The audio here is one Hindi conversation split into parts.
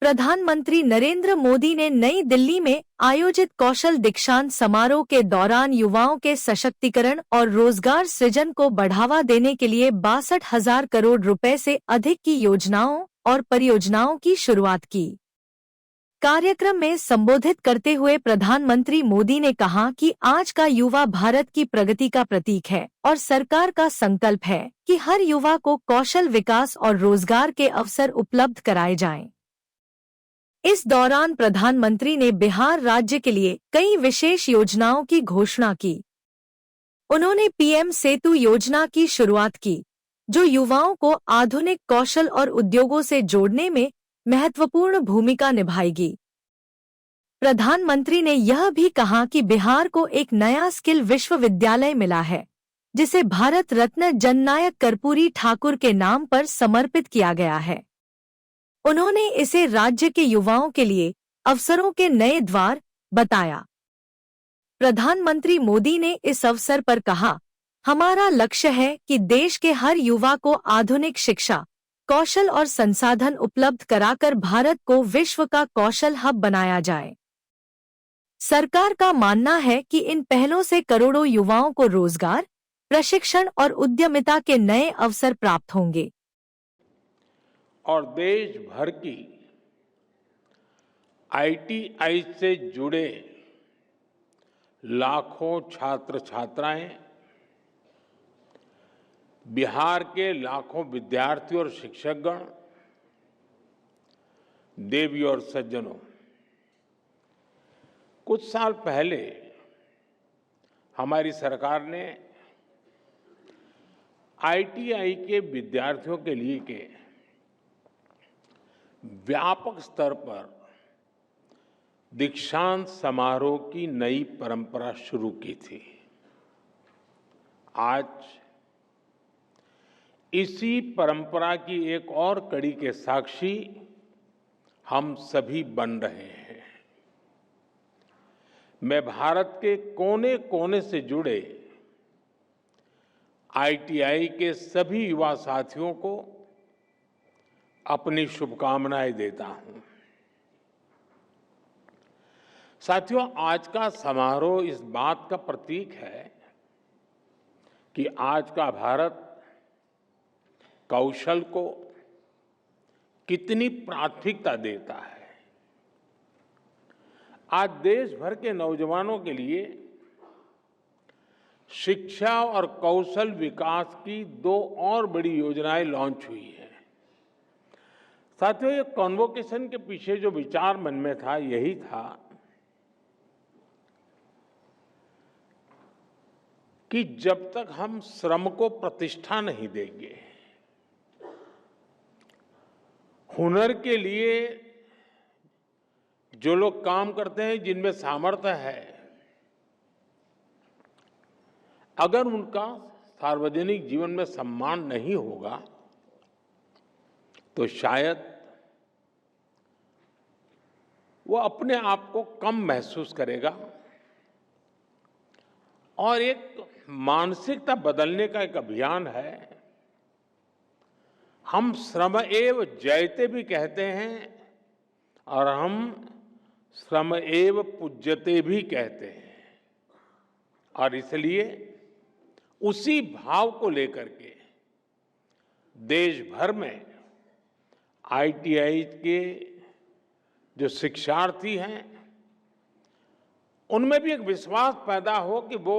प्रधानमंत्री नरेंद्र मोदी ने नई दिल्ली में आयोजित कौशल दीक्षांत समारोह के दौरान युवाओं के सशक्तिकरण और रोजगार सृजन को बढ़ावा देने के लिए 62,000 करोड़ रुपए से अधिक की योजनाओं और परियोजनाओं की शुरुआत की। कार्यक्रम में संबोधित करते हुए प्रधानमंत्री मोदी ने कहा कि आज का युवा भारत की प्रगति का प्रतीक है और सरकार का संकल्प है कि हर युवा को कौशल विकास और रोजगार के अवसर उपलब्ध कराए जाएं। इस दौरान प्रधानमंत्री ने बिहार राज्य के लिए कई विशेष योजनाओं की घोषणा की। उन्होंने पीएम सेतु योजना की शुरुआत की, जो युवाओं को आधुनिक कौशल और उद्योगों से जोड़ने में महत्वपूर्ण भूमिका निभाएगी। प्रधानमंत्री ने यह भी कहा कि बिहार को एक नया स्किल विश्वविद्यालय मिला है, जिसे भारत रत्न जननायक कर्पूरी ठाकुर के नाम पर समर्पित किया गया है। उन्होंने इसे राज्य के युवाओं के लिए अवसरों के नए द्वार बताया। प्रधानमंत्री मोदी ने इस अवसर पर कहा, हमारा लक्ष्य है कि देश के हर युवा को आधुनिक शिक्षा, कौशल और संसाधन उपलब्ध कराकर भारत को विश्व का कौशल हब बनाया जाए। सरकार का मानना है कि इन पहलों से करोड़ों युवाओं को रोजगार, प्रशिक्षण और उद्यमिता के नए अवसर प्राप्त होंगे और देश भर की आईटीआई से जुड़े लाखों छात्र छात्राएं, बिहार के लाखों विद्यार्थी और शिक्षकगण, देवी और सज्जनों, कुछ साल पहले हमारी सरकार ने आईटीआई के विद्यार्थियों के लिए के व्यापक स्तर पर दीक्षांत समारोह की नई परंपरा शुरू की थी। आज इसी परंपरा की एक और कड़ी के साक्षी हम सभी बन रहे हैं। मैं भारत के कोने कोने से जुड़े आईटीआई के सभी युवा साथियों को अपनी शुभकामनाएं देता हूं। साथियों, आज का समारोह इस बात का प्रतीक है कि आज का भारत कौशल को कितनी प्राथमिकता देता है। आज देश भर के नौजवानों के लिए शिक्षा और कौशल विकास की दो और बड़ी योजनाएं लॉन्च हुई हैं। साथियों, ये कॉन्वोकेशन के पीछे जो विचार मन में था, यही था कि जब तक हम श्रम को प्रतिष्ठा नहीं देंगे, हुनर के लिए जो लोग काम करते हैं, जिनमें सामर्थ्य है, अगर उनका सार्वजनिक जीवन में सम्मान नहीं होगा तो शायद वो अपने आप को कम महसूस करेगा और एक मानसिकता बदलने का एक अभियान है। हम श्रम एव जयते भी कहते हैं और हम श्रम एव पूज्यते भी कहते हैं, और इसलिए उसी भाव को लेकर के देश भर में आईटीआई के जो शिक्षार्थी हैं, उनमें भी एक विश्वास पैदा हो कि वो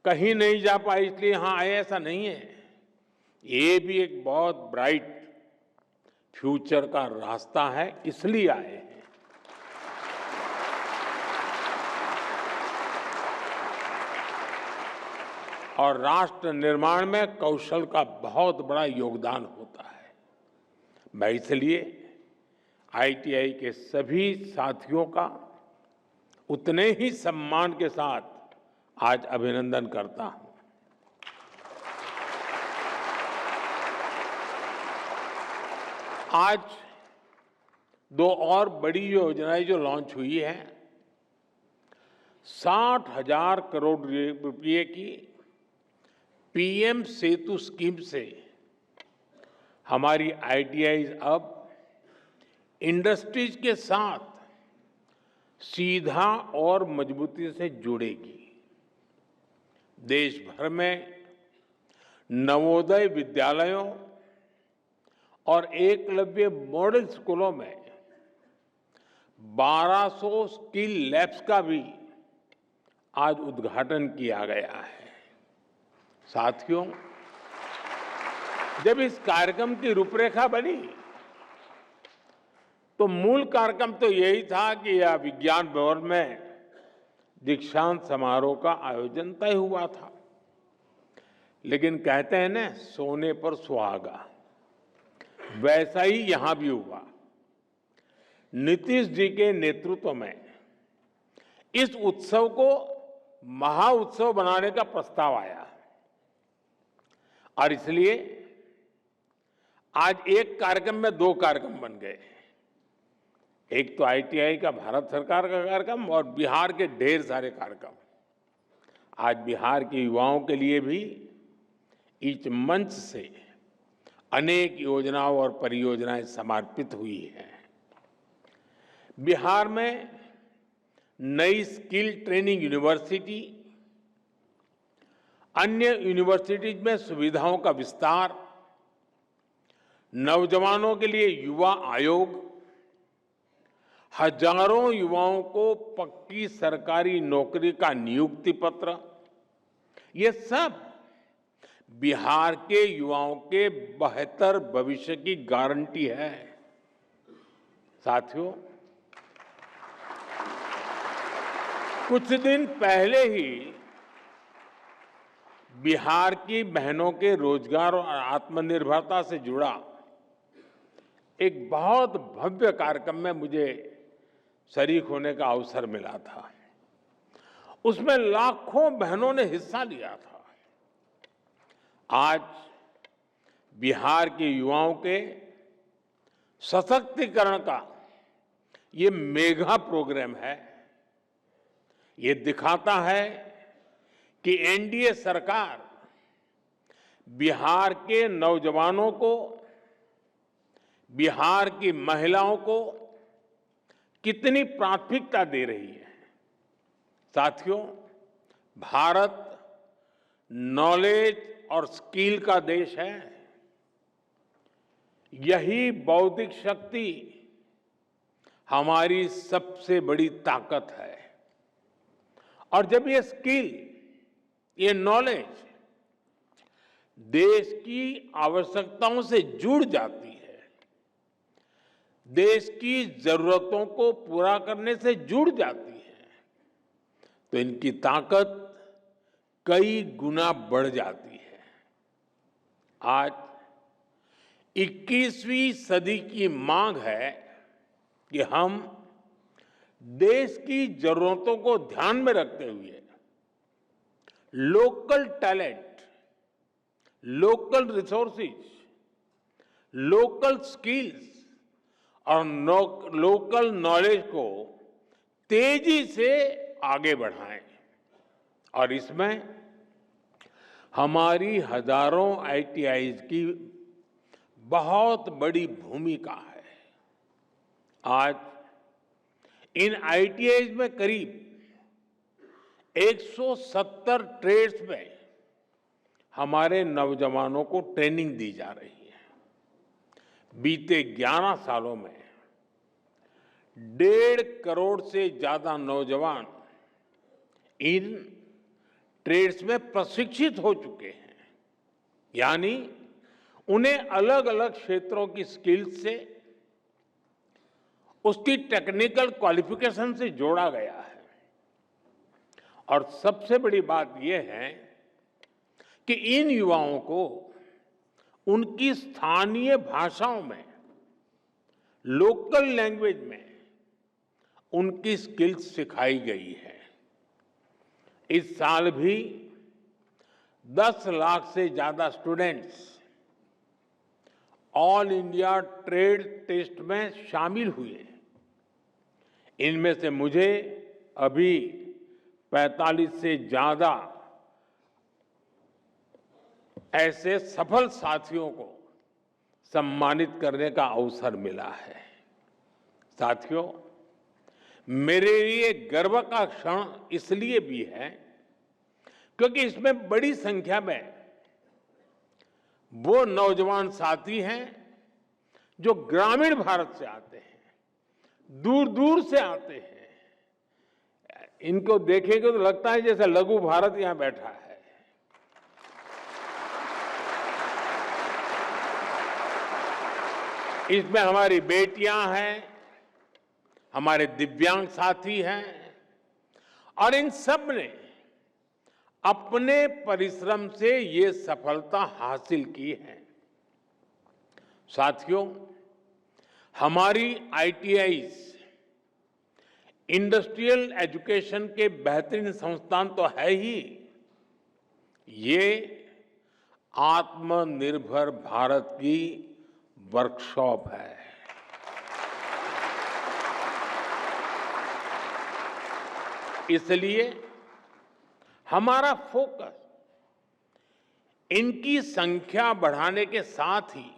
कहीं नहीं जा पाए इसलिए यहां आए, ऐसा नहीं है। ये भी एक बहुत ब्राइट फ्यूचर का रास्ता है, इसलिए आए हैं। और राष्ट्र निर्माण में कौशल का बहुत बड़ा योगदान होता है। मैं इसलिए आईटीआई के सभी साथियों का उतने ही सम्मान के साथ आज अभिनंदन करता हूं। आज दो और बड़ी योजनाएं जो लॉन्च हुई हैं, 60,000 करोड़ रुपए की पीएम सेतु स्कीम से हमारी आईटीआई अब इंडस्ट्रीज के साथ सीधा और मजबूती से जुड़ेगी। देश भर में नवोदय विद्यालयों और एकलव्य मॉडल स्कूलों में 1200 स्किल लैब्स का भी आज उद्घाटन किया गया है। साथियों, जब इस कार्यक्रम की रूपरेखा बनी तो मूल कार्यक्रम तो यही था कि यह विज्ञान भवन में दीक्षांत समारोह का आयोजन तय हुआ था। लेकिन कहते हैं ना, सोने पर सुहागा, वैसा ही यहां भी हुआ। नीतीश जी के नेतृत्व में इस उत्सव को महाउत्सव बनाने का प्रस्ताव आया और इसलिए आज एक कार्यक्रम में 2 कार्यक्रम बन गए। एक तो आईटीआई का भारत सरकार का कार्यक्रम और बिहार के ढेर सारे कार्यक्रम। आज बिहार के युवाओं के लिए भी इस मंच से अनेक योजनाओं और परियोजनाएं समर्पित हुई हैं। बिहार में नई स्किल ट्रेनिंग यूनिवर्सिटी, अन्य यूनिवर्सिटीज में सुविधाओं का विस्तार, नौजवानों के लिए युवा आयोग, हजारों युवाओं को पक्की सरकारी नौकरी का नियुक्ति पत्र, ये सब बिहार के युवाओं के बेहतर भविष्य की गारंटी है। साथियों, कुछ दिन पहले ही बिहार की बहनों के रोजगार और आत्मनिर्भरता से जुड़ा एक बहुत भव्य कार्यक्रम में मुझे शरीक होने का अवसर मिला था। उसमें लाखों बहनों ने हिस्सा लिया था। आज बिहार के युवाओं के सशक्तिकरण का ये मेगा प्रोग्राम है। ये दिखाता है कि एनडीए सरकार बिहार के नौजवानों को, बिहार की महिलाओं को कितनी प्राथमिकता दे रही है। साथियों, भारत नॉलेज और स्किल का देश है। यही बौद्धिक शक्ति हमारी सबसे बड़ी ताकत है। और जब ये स्किल, ये नॉलेज देश की आवश्यकताओं से जुड़ जाती है, देश की जरूरतों को पूरा करने से जुड़ जाती है, तो इनकी ताकत कई गुना बढ़ जाती है। आज 21वीं सदी की मांग है कि हम देश की जरूरतों को ध्यान में रखते हुए local talent, local resources, local skills और लोकल नॉलेज को तेजी से आगे बढ़ाएं। और इसमें हमारी हजारों आईटीआईज की बहुत बड़ी भूमिका है। आज इन आईटीआईज में करीब 170 ट्रेड्स में हमारे नौजवानों को ट्रेनिंग दी जा रही है। बीते 11 सालों में 1.5 करोड़ से ज्यादा नौजवान इन ट्रेड्स में प्रशिक्षित हो चुके हैं। यानी उन्हें अलग अलग क्षेत्रों की स्किल्स से, उसकी टेक्निकल क्वालिफिकेशन से जोड़ा गया है। और सबसे बड़ी बात यह है कि इन युवाओं को उनकी स्थानीय भाषाओं में, लोकल लैंग्वेज में उनकी स्किल्स सिखाई गई है। इस साल भी 10 लाख से ज्यादा students all India trade test में शामिल हुए। इनमें से मुझे अभी 45 से ज्यादा ऐसे सफल साथियों को सम्मानित करने का अवसर मिला है। साथियों, मेरे लिए गर्व का क्षण इसलिए भी है क्योंकि इसमें बड़ी संख्या में वो नौजवान साथी हैं जो ग्रामीण भारत से आते हैं, दूर दूर से आते हैं। इनको देखेंगे तो लगता है जैसे लघु भारत यहां बैठा है। इसमें हमारी बेटियां हैं, हमारे दिव्यांग साथी हैं और इन सब ने अपने परिश्रम से ये सफलता हासिल की है। साथियों, हमारी आईटीआईज इंडस्ट्रियल एजुकेशन के बेहतरीन संस्थान तो है ही, ये आत्मनिर्भर भारत की वर्कशॉप है। इसलिए हमारा फोकस इनकी संख्या बढ़ाने के साथ ही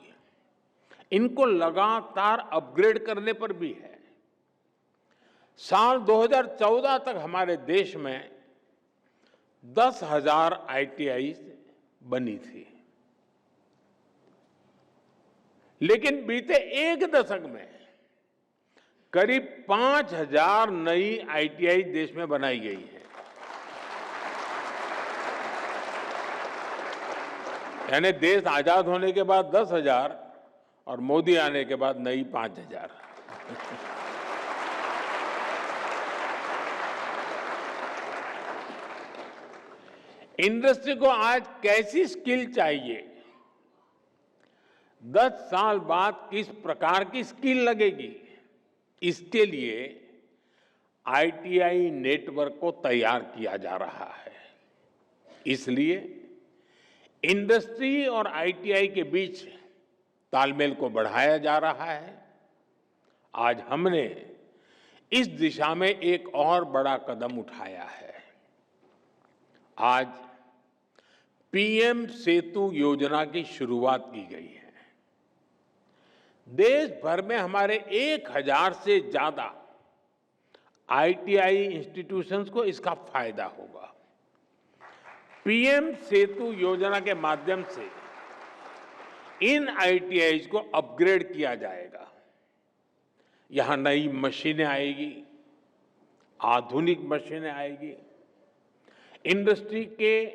इनको लगातार अपग्रेड करने पर भी है। साल 2014 तक हमारे देश में 10,000 आईटीआई बनी थी, लेकिन बीते एक दशक में करीब 5,000 नई आईटीआई देश में बनाई गई है। यानी देश आजाद होने के बाद 10,000 और मोदी आने के बाद नई 5,000। इंडस्ट्री को आज कैसी स्किल चाहिए, 10 साल बाद किस प्रकार की स्किल लगेगी, इसके लिए आईटीआई नेटवर्क को तैयार किया जा रहा है। इसलिए इंडस्ट्री और आईटीआई के बीच तालमेल को बढ़ाया जा रहा है। आज हमने इस दिशा में एक और बड़ा कदम उठाया है। आज पीएम सेतु योजना की शुरुआत की गई है। देश भर में हमारे 1,000 से ज्यादा आईटीआई इंस्टीट्यूशंस को इसका फायदा होगा। पीएम सेतु योजना के माध्यम से इन आईटीआईज को अपग्रेड किया जाएगा। यहां नई मशीनें आएगी, आधुनिक मशीनें आएगी, इंडस्ट्री के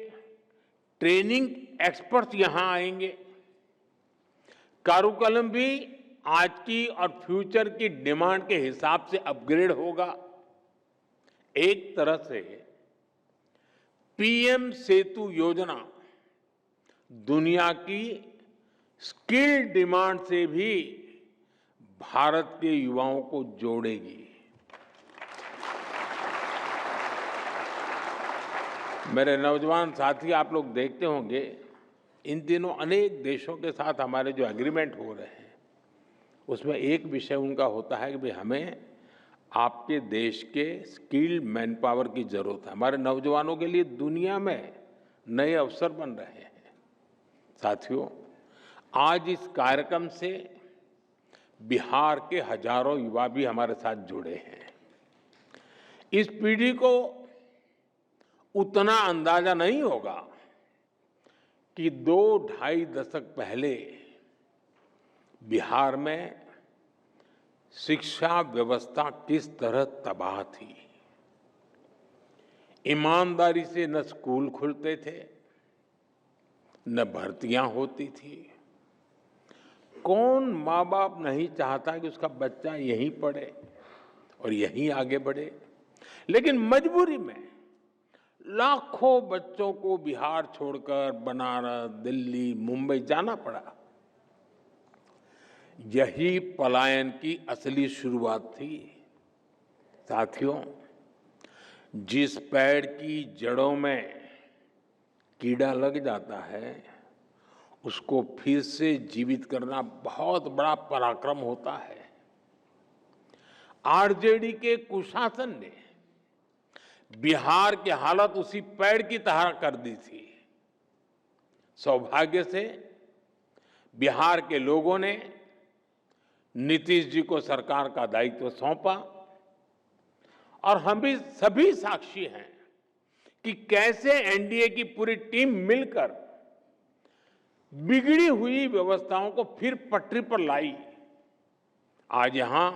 ट्रेनिंग एक्सपर्ट्स यहां आएंगे, कारुकलम भी आज की और फ्यूचर की डिमांड के हिसाब से अपग्रेड होगा। एक तरह से पीएम सेतु योजना दुनिया की स्किल डिमांड से भी भारत के युवाओं को जोड़ेगी। मेरे नौजवान साथी, आप लोग देखते होंगे इन दिनों अनेक देशों के साथ हमारे जो एग्रीमेंट हो रहे हैं उसमें एक विषय उनका होता है कि भाई हमें आपके देश के स्किल्ड मैन पावर की जरूरत है। हमारे नौजवानों के लिए दुनिया में नए अवसर बन रहे हैं। साथियों, आज इस कार्यक्रम से बिहार के हजारों युवा भी हमारे साथ जुड़े हैं। इस पीढ़ी को उतना अंदाजा नहीं होगा कि 2-2.5 दशक पहले बिहार में शिक्षा व्यवस्था किस तरह तबाह थी। ईमानदारी से न स्कूल खुलते थे, न भर्तियां होती थी। कौन माँ बाप नहीं चाहता कि उसका बच्चा यहीं पढ़े और यहीं आगे बढ़े, लेकिन मजबूरी में लाखों बच्चों को बिहार छोड़कर बनारस, दिल्ली, मुंबई जाना पड़ा। यही पलायन की असली शुरुआत थी। साथियों, जिस पेड़ की जड़ों में कीड़ा लग जाता है उसको फिर से जीवित करना बहुत बड़ा पराक्रम होता है। आरजेडी के कुशासन ने बिहार की हालत उसी पेड़ की तरह कर दी थी। सौभाग्य से बिहार के लोगों ने नीतीश जी को सरकार का दायित्व सौंपा और हम भी सभी साक्षी हैं कि कैसे एनडीए की पूरी टीम मिलकर बिगड़ी हुई व्यवस्थाओं को फिर पटरी पर लाई। आज यहां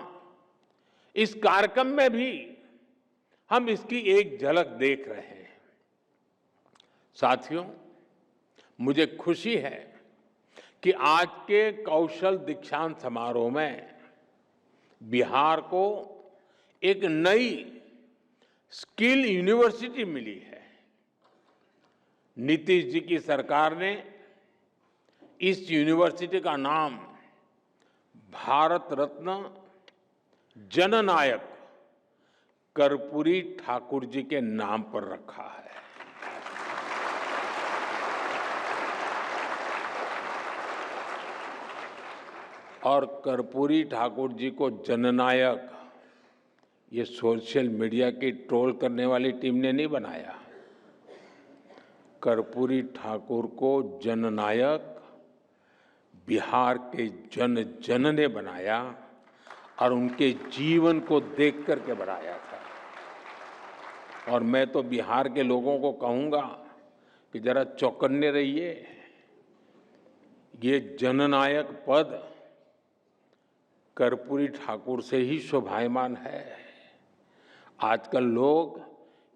इस कार्यक्रम में भी हम इसकी एक झलक देख रहे हैं। साथियों, मुझे खुशी है कि आज के कौशल दीक्षांत समारोह में बिहार को एक नई स्किल यूनिवर्सिटी मिली है। नीतीश जी की सरकार ने इस यूनिवर्सिटी का नाम भारत रत्न जननायक कर्पूरी ठाकुर जी के नाम पर रखा है। और कर्पूरी ठाकुर जी को जननायक ये सोशल मीडिया की ट्रोल करने वाली टीम ने नहीं बनाया। कर्पूरी ठाकुर को जननायक बिहार के जन जन ने बनाया और उनके जीवन को देख करके बनाया था। और मैं तो बिहार के लोगों को कहूंगा कि जरा चौकन्ने रहिए। ये जननायक पद कर्पूरी ठाकुर से ही शोभायमान है। आजकल लोग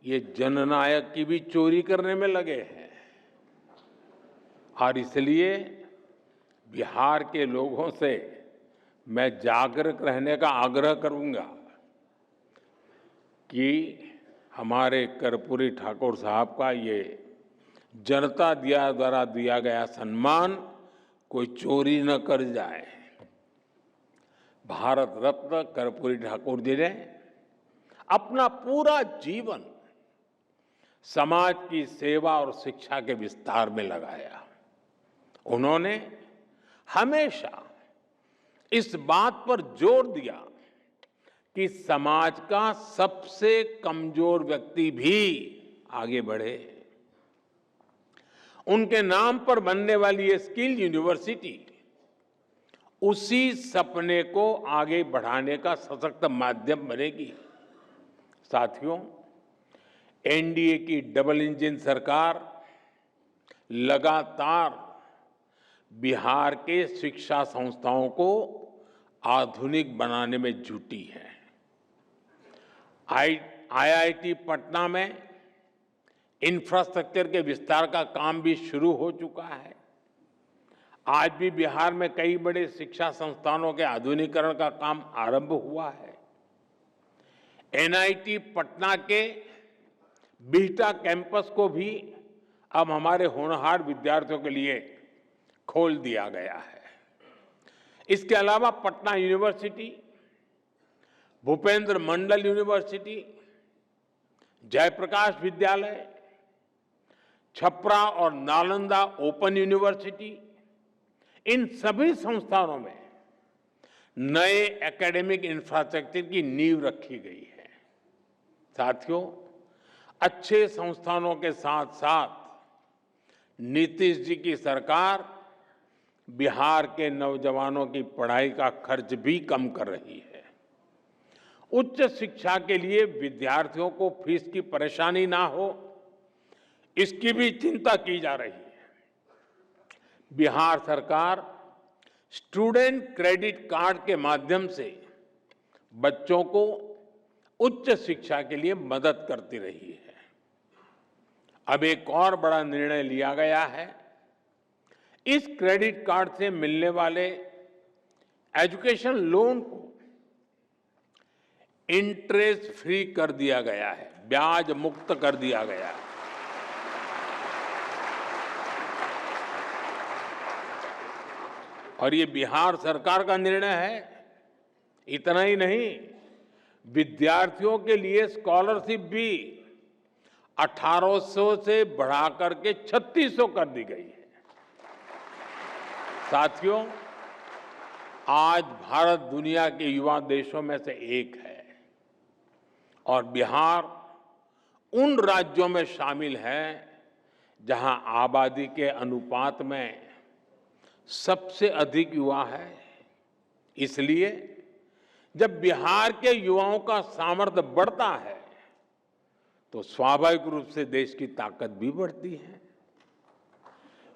ये जननायक की भी चोरी करने में लगे हैं और इसलिए बिहार के लोगों से मैं जागरूक रहने का आग्रह करूंगा कि हमारे कर्पूरी ठाकुर साहब का ये जनता द्वारा दिया गया सम्मान कोई चोरी न कर जाए। भारत रत्न कर्पूरी ठाकुर जी ने अपना पूरा जीवन समाज की सेवा और शिक्षा के विस्तार में लगाया। उन्होंने हमेशा इस बात पर जोर दिया कि समाज का सबसे कमजोर व्यक्ति भी आगे बढ़े। उनके नाम पर बनने वाली ये स्किल यूनिवर्सिटी उसी सपने को आगे बढ़ाने का सशक्त माध्यम बनेगी। साथियों, एनडीए की डबल इंजन सरकार लगातार बिहार के शिक्षा संस्थाओं को आधुनिक बनाने में जुटी है। आईआईटी पटना में इंफ्रास्ट्रक्चर के विस्तार का काम भी शुरू हो चुका है। आज भी बिहार में कई बड़े शिक्षा संस्थानों के आधुनिकीकरण का काम आरंभ हुआ है। एनआईटी पटना के बिहटा कैंपस को भी अब हमारे होनहार विद्यार्थियों के लिए खोल दिया गया है। इसके अलावा पटना यूनिवर्सिटी, भूपेंद्र मंडल यूनिवर्सिटी, जयप्रकाश विद्यालय, छपरा और नालंदा ओपन यूनिवर्सिटी, इन सभी संस्थानों में नए एकेडमिक इंफ्रास्ट्रक्चर की नींव रखी गई है। साथियों, अच्छे संस्थानों के साथ साथ नीतीश जी की सरकार बिहार के नौजवानों की पढ़ाई का खर्च भी कम कर रही है। उच्च शिक्षा के लिए विद्यार्थियों को फीस की परेशानी ना हो, इसकी भी चिंता की जा रही है। बिहार सरकार स्टूडेंट क्रेडिट कार्ड के माध्यम से बच्चों को उच्च शिक्षा के लिए मदद करती रही है। अब एक और बड़ा निर्णय लिया गया है। इस क्रेडिट कार्ड से मिलने वाले एजुकेशन लोन को इंटरेस्ट फ्री कर दिया गया है, ब्याज मुक्त कर दिया गया है। और ये बिहार सरकार का निर्णय है। इतना ही नहीं, विद्यार्थियों के लिए स्कॉलरशिप भी 1800 से बढ़ाकर के 3600 कर दी गई है। साथियों, आज भारत दुनिया के युवा देशों में से एक है और बिहार उन राज्यों में शामिल है जहां आबादी के अनुपात में सबसे अधिक युवा है। इसलिए जब बिहार के युवाओं का सामर्थ्य बढ़ता है तो स्वाभाविक रूप से देश की ताकत भी बढ़ती है।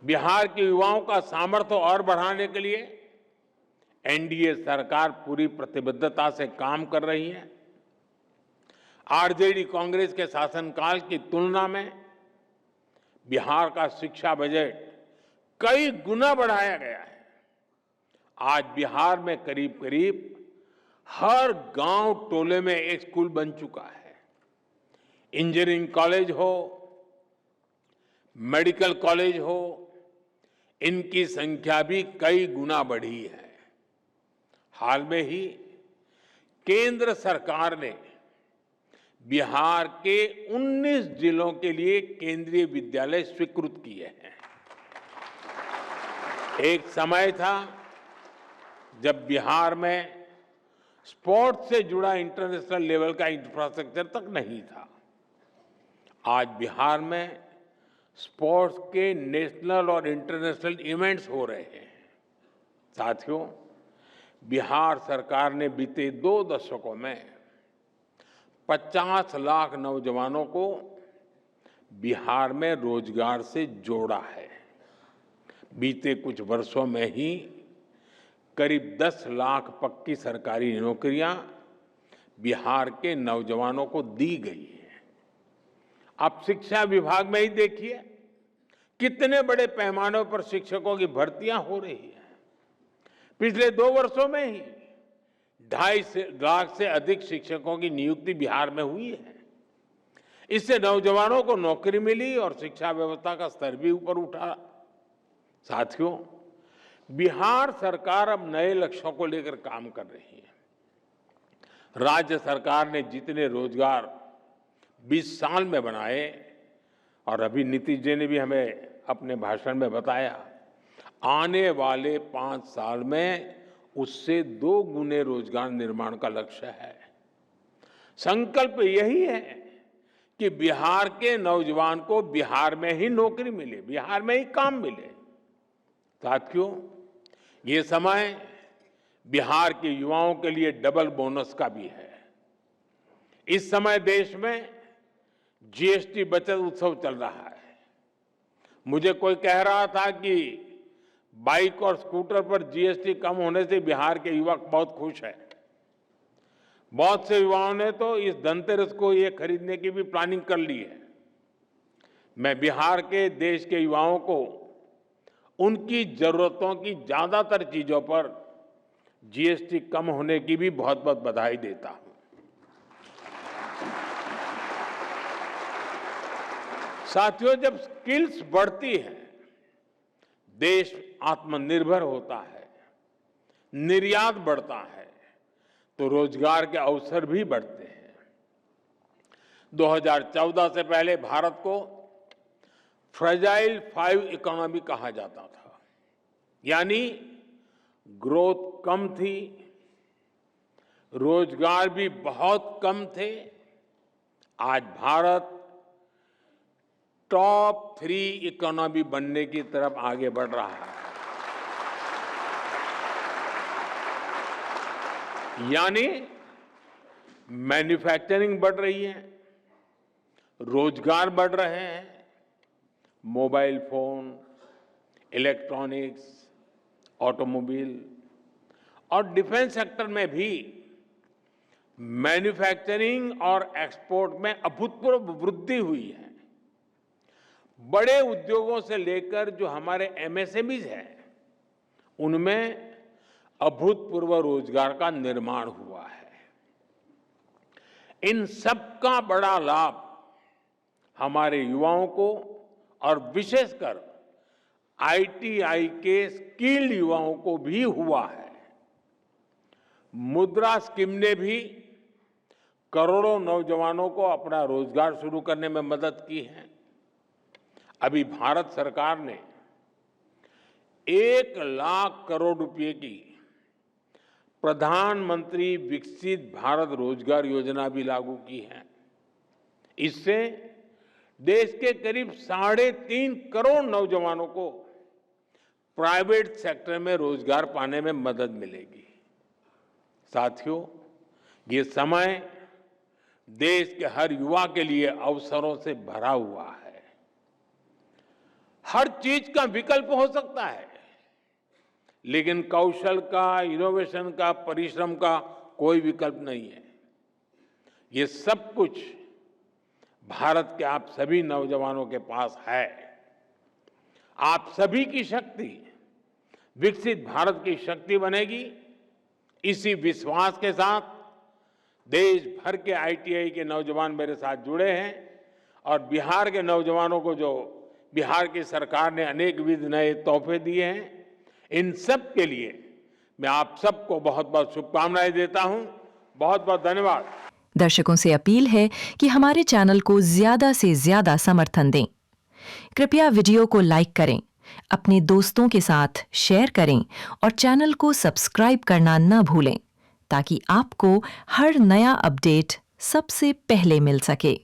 बिहार के युवाओं का सामर्थ्य और बढ़ाने के लिए एनडीए सरकार पूरी प्रतिबद्धता से काम कर रही है। आरजेडी कांग्रेस के शासनकाल की तुलना में बिहार का शिक्षा बजट कई गुना बढ़ाया गया है। आज बिहार में करीब करीब हर गांव टोले में एक स्कूल बन चुका है। इंजीनियरिंग कॉलेज हो, मेडिकल कॉलेज हो, इनकी संख्या भी कई गुना बढ़ी है। हाल में ही केंद्र सरकार ने बिहार के 19 जिलों के लिए केंद्रीय विद्यालय स्वीकृत किए हैं। एक समय था जब बिहार में स्पोर्ट्स से जुड़ा इंटरनेशनल लेवल का इंफ्रास्ट्रक्चर तक नहीं था। आज बिहार में स्पोर्ट्स के नेशनल और इंटरनेशनल इवेंट्स हो रहे हैं। साथियों, बिहार सरकार ने बीते 2 दशकों में 50 लाख नौजवानों को बिहार में रोजगार से जोड़ा है। बीते कुछ वर्षों में ही करीब 10 लाख पक्की सरकारी नौकरियां बिहार के नौजवानों को दी गई है। आप शिक्षा विभाग में ही देखिए कितने बड़े पैमाने पर शिक्षकों की भर्तियां हो रही है। पिछले 2 वर्षों में ही 2.5 लाख से अधिक शिक्षकों की नियुक्ति बिहार में हुई है। इससे नौजवानों को नौकरी मिली और शिक्षा व्यवस्था का स्तर भी ऊपर उठा। साथियों, बिहार सरकार अब नए लक्ष्यों को लेकर काम कर रही है। राज्य सरकार ने जितने रोजगार 20 साल में बनाए, और अभी नीतीश जी ने भी हमें अपने भाषण में बताया, आने वाले 5 साल में उससे 2 गुने रोजगार निर्माण का लक्ष्य है। संकल्प यही है कि बिहार के नौजवान को बिहार में ही नौकरी मिले, बिहार में ही काम मिले। साथियों, ये समय बिहार के युवाओं के लिए डबल बोनस का भी है। इस समय देश में जीएसटी बचत उत्सव चल रहा है। मुझे कोई कह रहा था कि बाइक और स्कूटर पर जीएसटी कम होने से बिहार के युवा बहुत खुश हैं। बहुत से युवाओं ने तो इस धनतेरस को ये खरीदने की भी प्लानिंग कर ली है। मैं बिहार के देश के युवाओं को उनकी जरूरतों की ज्यादातर चीजों पर जीएसटी कम होने की भी बहुत बहुत बधाई देता हूं। साथियों, जब स्किल्स बढ़ती है, देश आत्मनिर्भर होता है, निर्यात बढ़ता है, तो रोजगार के अवसर भी बढ़ते हैं। 2014 से पहले भारत को फ्रेजाइल 5 इकोनॉमी कहा जाता था, यानी ग्रोथ कम थी, रोजगार भी बहुत कम थे। आज भारत टॉप 3 इकोनॉमी बनने की तरफ आगे बढ़ रहा है। यानी मैन्युफैक्चरिंग बढ़ रही है, रोजगार बढ़ रहे हैं, मोबाइल फोन, इलेक्ट्रॉनिक्स, ऑटोमोबाइल और डिफेंस सेक्टर में भी मैन्युफैक्चरिंग और एक्सपोर्ट में अभूतपूर्व वृद्धि हुई है। बड़े उद्योगों से लेकर जो हमारे एमएसएमईज हैं, उनमें अभूतपूर्व रोजगार का निर्माण हुआ है। इन सबका बड़ा लाभ हमारे युवाओं को और विशेषकर आईटीआई के स्किल्ड युवाओं को भी हुआ है। मुद्रा स्कीम ने भी करोड़ों नौजवानों को अपना रोजगार शुरू करने में मदद की है। अभी भारत सरकार ने 1 लाख करोड़ रुपए की प्रधानमंत्री विकसित भारत रोजगार योजना भी लागू की है। इससे देश के करीब 3.5 करोड़ नौजवानों को प्राइवेट सेक्टर में रोजगार पाने में मदद मिलेगी। साथियों, ये समय देश के हर युवा के लिए अवसरों से भरा हुआ है। हर चीज का विकल्प हो सकता है, लेकिन कौशल का, इनोवेशन का, परिश्रम का कोई विकल्प नहीं है। ये सब कुछ भारत के आप सभी नौजवानों के पास है। आप सभी की शक्ति विकसित भारत की शक्ति बनेगी। इसी विश्वास के साथ देश भर के आईटीआई के नौजवान मेरे साथ जुड़े हैं और बिहार के नौजवानों को जो बिहार की सरकार ने अनेक विध नए तोहफे दिए हैं, इन सब के लिए मैं आप सबको बहुत बहुत शुभकामनाएं देता हूं। बहुत बहुत धन्यवाद। दर्शकों से अपील है कि हमारे चैनल को ज्यादा से ज्यादा समर्थन दें। कृपया वीडियो को लाइक करें, अपने दोस्तों के साथ शेयर करें और चैनल को सब्सक्राइब करना न भूलें ताकि आपको हर नया अपडेट सबसे पहले मिल सके।